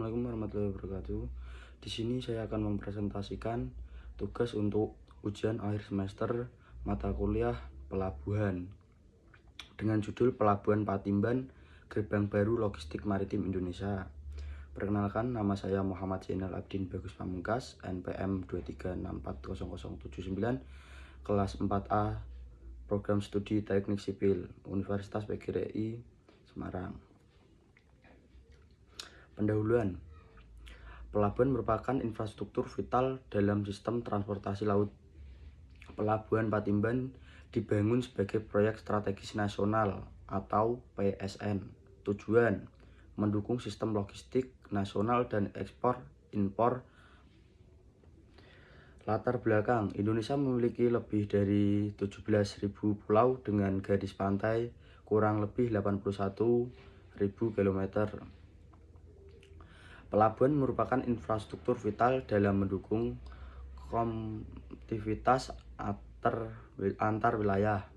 Assalamualaikum warahmatullahi wabarakatuh. Di sini saya akan mempresentasikan tugas untuk ujian akhir semester mata kuliah pelabuhan dengan judul Pelabuhan Patimban, Gerbang Baru Logistik Maritim Indonesia. Perkenalkan, nama saya Muhammad Zainal Abidin Bagus Pamungkas, NPM 236400079, kelas 4A, Program Studi Teknik Sipil, Universitas PGRI, Semarang. Pendahuluan. Pelabuhan merupakan infrastruktur vital dalam sistem transportasi laut. Pelabuhan Patimban dibangun sebagai proyek strategis nasional atau PSN. Tujuan: mendukung sistem logistik nasional dan ekspor-impor. Latar belakang: Indonesia memiliki lebih dari 17.000 pulau dengan garis pantai kurang lebih 81.000 km. Pelabuhan merupakan infrastruktur vital dalam mendukung konektivitas antar wilayah.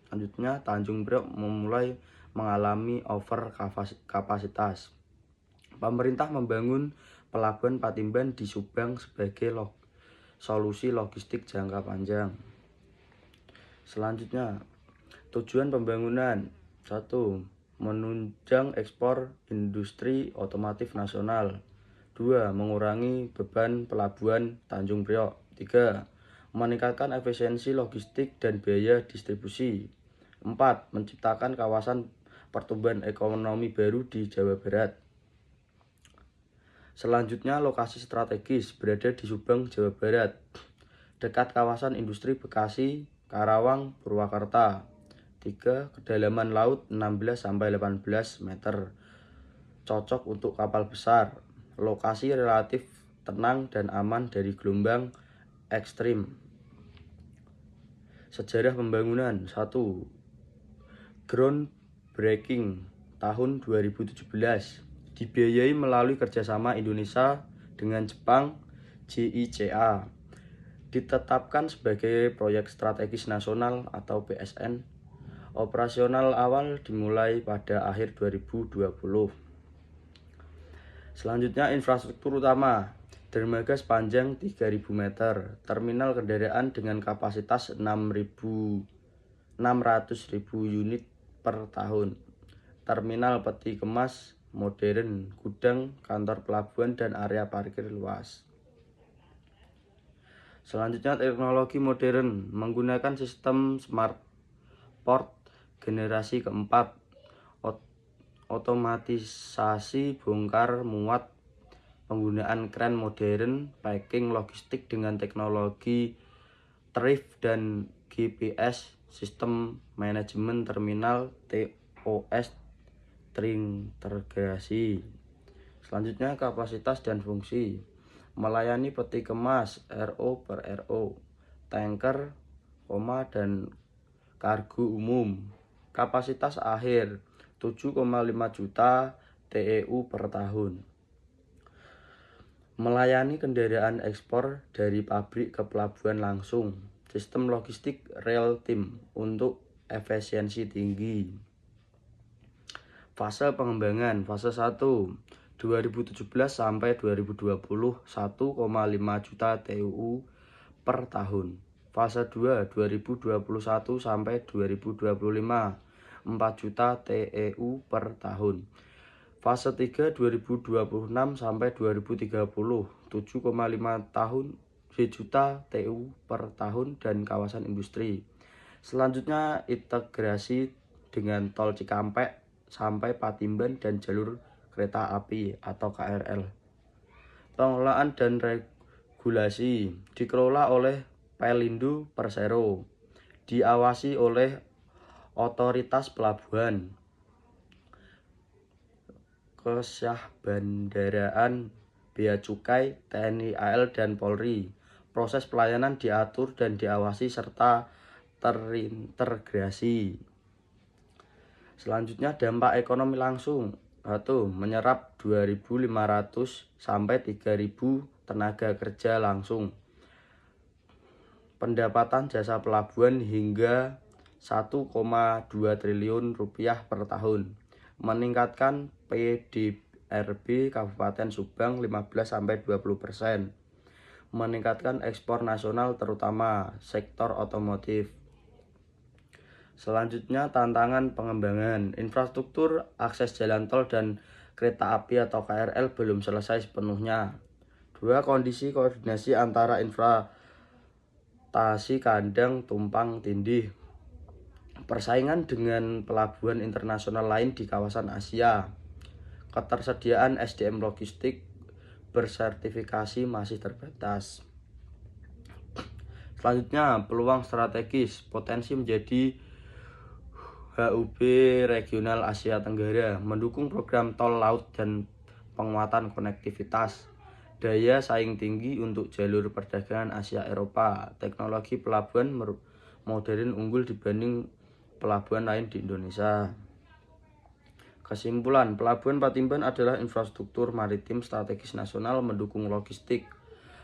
Selanjutnya, Tanjung Priok mulai mengalami over kapasitas. Pemerintah membangun Pelabuhan Patimban di Subang sebagai solusi logistik jangka panjang. Selanjutnya, tujuan pembangunan: 1. Menunjang ekspor industri otomotif nasional. 2. Mengurangi beban pelabuhan Tanjung Priok. 3. Meningkatkan efisiensi logistik dan biaya distribusi. 4. Menciptakan kawasan pertumbuhan ekonomi baru di Jawa Barat. Selanjutnya, lokasi strategis berada di Subang, Jawa Barat, dekat kawasan industri Bekasi, Karawang, Purwakarta. 3. Kedalaman laut 16-18 meter, cocok untuk kapal besar. Lokasi relatif tenang dan aman dari gelombang ekstrim. Sejarah pembangunan. 1. Groundbreaking tahun 2017, dibiayai melalui kerjasama Indonesia dengan Jepang, JICA. Ditetapkan sebagai proyek strategis nasional atau PSN. Operasional awal dimulai pada akhir 2020. Selanjutnya, infrastruktur utama. Dermaga sepanjang 3.000 meter, terminal kendaraan dengan kapasitas 600.000 unit per tahun, terminal peti kemas modern, gudang, kantor pelabuhan, dan area parkir luas. Selanjutnya, teknologi modern menggunakan sistem smart port generasi keempat, otomatisasi bongkar muat, penggunaan kren modern, packing logistik dengan teknologi TRIF dan GPS, sistem manajemen terminal TOS terintegrasi. Selanjutnya, kapasitas dan fungsi. Melayani peti kemas RO per RO, tanker, dan kargo umum. Kapasitas akhir 7,5 juta TEU per tahun. Melayani kendaraan ekspor dari pabrik ke pelabuhan langsung. Sistem logistik real time untuk efisiensi tinggi. Fase pengembangan. Fase 1 2017 sampai 2020 1,5 juta TEU per tahun. Fase 2 2021 sampai 2025 4 juta TEU per tahun. Fase 3 2026 sampai 2030 7,5 juta TEU per tahun dan kawasan industri. Selanjutnya, integrasi dengan tol Cikampek sampai Patimban dan jalur kereta api atau KRL. Pengelolaan dan regulasi dikelola oleh Pelindo Persero, diawasi oleh Otoritas Pelabuhan, Kesyahbandaraan, Bea Cukai, TNI AL, dan Polri. Proses pelayanan diatur dan diawasi serta terintegrasi. Selanjutnya, dampak ekonomi langsung. 1. Menyerap 2.500 sampai 3.000 tenaga kerja langsung. Pendapatan jasa pelabuhan hingga 1,2 triliun rupiah per tahun. Meningkatkan RB Kabupaten Subang 15-20%. Meningkatkan ekspor nasional terutama sektor otomotif. Selanjutnya, tantangan pengembangan infrastruktur akses jalan tol dan kereta api atau KRL belum selesai sepenuhnya. 2. Kondisi koordinasi antara infrastruktur kandang tumpang tindih. Persaingan dengan pelabuhan internasional lain di kawasan Asia. Ketersediaan SDM logistik bersertifikasi masih terbatas. Selanjutnya, peluang strategis potensi menjadi HUB regional Asia Tenggara, mendukung program tol laut dan penguatan konektivitas. Daya saing tinggi untuk jalur perdagangan Asia Eropa. Teknologi pelabuhan modern unggul dibanding pelabuhan lain di Indonesia. Kesimpulan, Pelabuhan Patimban adalah infrastruktur maritim strategis nasional mendukung logistik,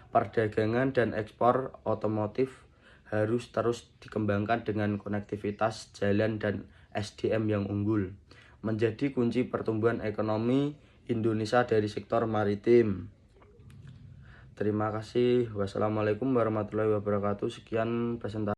perdagangan, dan ekspor otomotif harus terus dikembangkan dengan konektivitas jalan dan SDM yang unggul, menjadi kunci pertumbuhan ekonomi Indonesia dari sektor maritim. Terima kasih. Wassalamualaikum warahmatullahi wabarakatuh. Sekian presentasi.